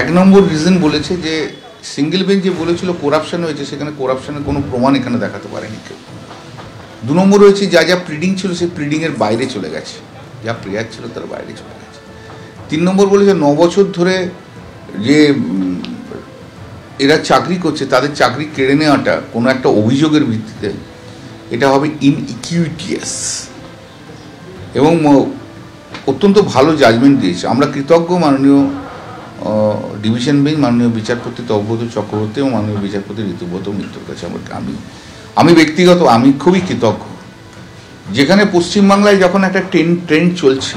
এক নম্বর রিজন বলেছে যে সিঙ্গেল বেঞ্চ যে বলেছিল করাপশন হয়েছে, সেখানে করাপশনের কোনো প্রমাণ এখানে দেখাতে পারেনি কেউ। দু নম্বর হয়েছে যা যা প্রিডিং ছিল সেই প্রিডিংয়ের বাইরে চলে গেছে, যা প্রেয়ার ছিল তার বাইরে চলে গেছে। 3 নম্বর বলেছে 9 বছর ধরে যে এরা চাকরি করছে তাদের চাকরি কেড়ে নেওয়াটা কোনো একটা অভিযোগের ভিত্তিতে এটা হবে ইনইকুইটিয়াস, এবং অত্যন্ত ভালো জাজমেন্ট দিয়েছে। আমরা কৃতজ্ঞ মাননীয় ডিভিশন বেঞ্চ, মাননীয় বিচারপতি তপব্রত চক্রবর্তী এবং মাননীয় বিচারপতি ঋতুব্রত মিত্রর কাছে আমি ব্যক্তিগত আমি খুবই কৃতজ্ঞ। যেখানে পশ্চিমবাংলায় যখন একটা ট্রেন্ড চলছে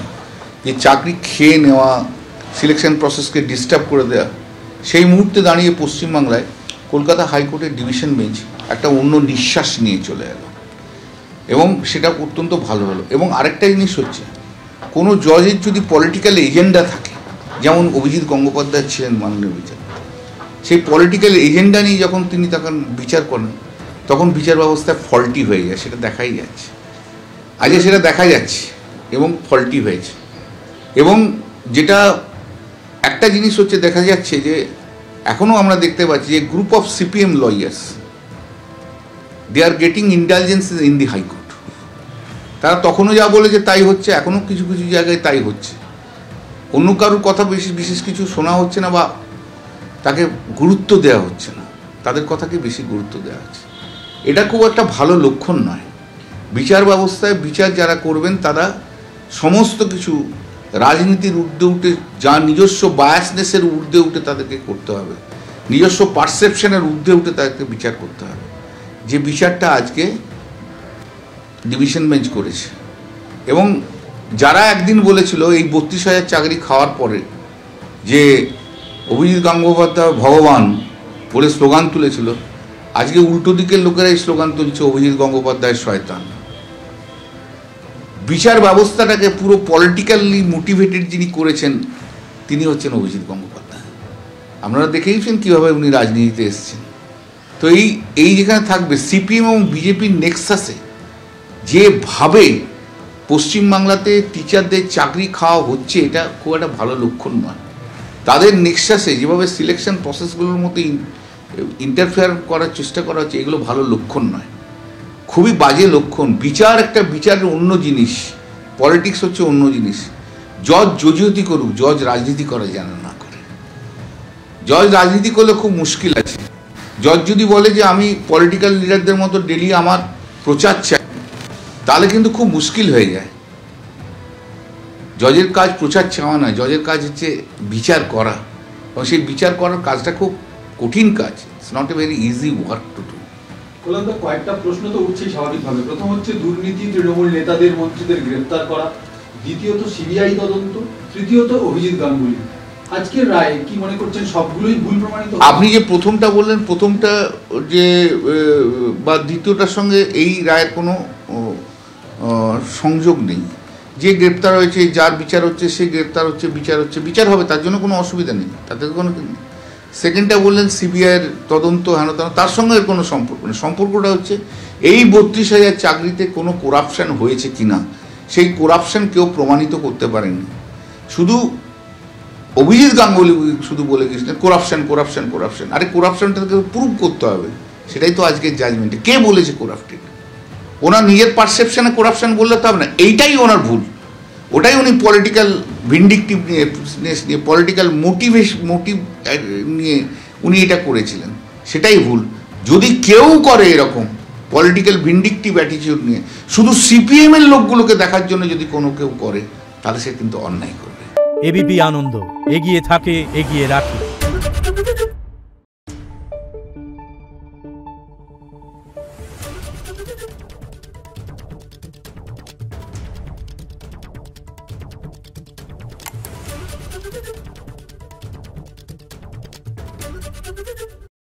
যে চাকরি খেয়ে নেওয়া, সিলেকশন প্রসেসকে ডিস্টার্ব করে দেওয়া, সেই মুহূর্তে দাঁড়িয়ে পশ্চিমবাংলায় কলকাতা হাইকোর্টের ডিভিশন বেঞ্চ একটা অন্য নিঃশ্বাস নিয়ে চলে এলো এবং সেটা অত্যন্ত ভালো হলো। এবং আরেকটা জিনিস হচ্ছে, কোনো জজের যদি পলিটিক্যাল এজেন্ডা থাকে, যেমন অভিজিৎ গঙ্গোপাধ্যায় ছিলেন মাননীয় বিচারপতি, সেই পলিটিক্যাল এজেন্ডা নিয়ে যখন তিনি তখন বিচার করেন তখন বিচার ব্যবস্থায় ফল্টি হয়ে যায়, সেটা দেখাই যাচ্ছে, আজকে সেটা দেখা যাচ্ছে এবং ফল্টি হয়েছে। এবং যেটা একটা জিনিস হচ্ছে দেখা যাচ্ছে যে এখনও আমরা দেখতে পাচ্ছি যে group of CPM lawyers they are getting intelligence in the high court. তারা তখনও যা বলেছে তাই হচ্ছে, এখনও কিছু কিছু জায়গায় তাই হচ্ছে। অন্য কারোর কথা বিশেষ কিছু শোনা হচ্ছে না বা তাকে গুরুত্ব দেওয়া হচ্ছে না, তাদের কথাকে বেশি গুরুত্ব দেওয়া হচ্ছে। এটা খুব একটা ভালো লক্ষণ নয়। বিচার ব্যবস্থায় বিচার যারা করবেন তারা সমস্ত কিছু রাজনীতির ঊর্ধ্বে উঠে, যা নিজস্ব বায়াসনেসের ঊর্ধ্বে উঠে তাদেরকে করতে হবে, নিজস্ব পারসেপশনের ঊর্ধ্বে উঠে তাদেরকে বিচার করতে হবে। যে বিচারটা আজকে ডিভিশন বেঞ্চ করেছে, এবং যারা একদিন বলেছিল এই 32,000 চাকরি খাওয়ার পরে যে অভিজিৎ গঙ্গোপাধ্যায় ভগবান বলে স্লোগান তুলেছিল, আজকে উল্টো দিকের লোকেরা এই স্লোগান তুলছে অভিজিৎ গঙ্গোপাধ্যায় শয়তান। বিচার ব্যবস্থাটাকে পুরো পলিটিক্যালি মোটিভেটেড যিনি করেছেন তিনি হচ্ছেন অভিজিৎ গঙ্গোপাধ্যায়। আপনারা দেখেইছেন কীভাবে উনি রাজনীতিতে এসেছেন। তো এই যেখানে থাকবে সিপিএম এবং বিজেপির নেক্সাসে যেভাবে পশ্চিমবাংলাতে টিচারদের চাকরি খাওয়া হচ্ছে, এটা খুব একটা ভালো লক্ষণ নয়। তাদের নেক্সাসে যেভাবে সিলেকশন প্রসেসগুলোর মধ্যে ইন্টারফেয়ার করার চেষ্টা করা হচ্ছে, এগুলো ভালো লক্ষণ নয়, খুবই বাজে লক্ষণ। বিচারের অন্য জিনিস, পলিটিক্স হচ্ছে অন্য জিনিস। জজ জজিয়তি করুক, জজ রাজনীতি করা যেন না করে। জজ রাজনীতি করলে খুব মুশকিল আছে। জজ যদি বলে যে আমি পলিটিক্যাল লিডারদের মতো ডেলি আমার প্রচার চাই, তাহলে কিন্তু খুব মুশকিল হয়ে যায়। জজের কাজ প্রচার চাওয়া নয়, জজের কাজ হচ্ছে বিচার করা, এবং সেই বিচার করার কাজটা খুব কঠিন কাজ। It's not a very easy work to do. কয়েকটা প্রশ্ন তো উঠছেই স্বাভাবিকভাবে। প্রথম হচ্ছে দুর্নীতি, তৃণমূল নেতাদের মন্ত্রীদের গ্রেফতার করা, দ্বিতীয়ত সিবিআই তদন্ত, তৃতীয়ত অভিজিৎ গাঙ্গুলি। আজকের রায় কি মনে করছেন সবগুলোই ভুল প্রমাণিত? আপনি যে প্রথমটা বললেন, প্রথমটা যে বা দ্বিতীয়টার সঙ্গে এই রায়ের কোনো সংযোগ নেই। যে গ্রেপ্তার হয়েছে, যার বিচার হচ্ছে, সে গ্রেপ্তার হচ্ছে, বিচার হবে, তার জন্য কোনো অসুবিধা নেই, তাতে কোনো। সেকেন্ডটা বললেন সিবিআইয়ের তদন্ত হেন তেন, তার সঙ্গে এর কোনো সম্পর্ক নেই। সম্পর্কটা হচ্ছে এই 32,000 চাকরিতে কোনো করাপশান হয়েছে কিনা, সেই করাপশান কেউ প্রমাণিত করতে পারেনি। শুধু অভিজিৎ গাঙ্গুলি শুধু বলে গেছিলেন করাপশান। আরে করাপশানটাকে প্রুভ করতে হবে, সেটাই তো আজকের জাজমেন্টে। কে বলেছে করাপ্টেড? ওনার নিজের পারসেপশনে করাপশান বললে তো হবে না, এইটাই ওনার ভুল। ওটাই উনি পলিটিক্যাল ভিন্ডিকটিভ নিয়ে পলিটিক্যাল মোটিভ নিয়ে উনি এটা করেছিলেন, সেটাই ভুল। যদি কেউ করে এরকম পলিটিক্যাল ভিন্ডিকটিভ অ্যাটিটিউড নিয়ে শুধু সিপিএমের লোকগুলোকে দেখার জন্য যদি কোনো কেউ করে, তাহলে সে কিন্তু অন্যায় করবে। এবিপি আনন্দ, এগিয়ে থাকে, এগিয়ে রাখে। Thank you.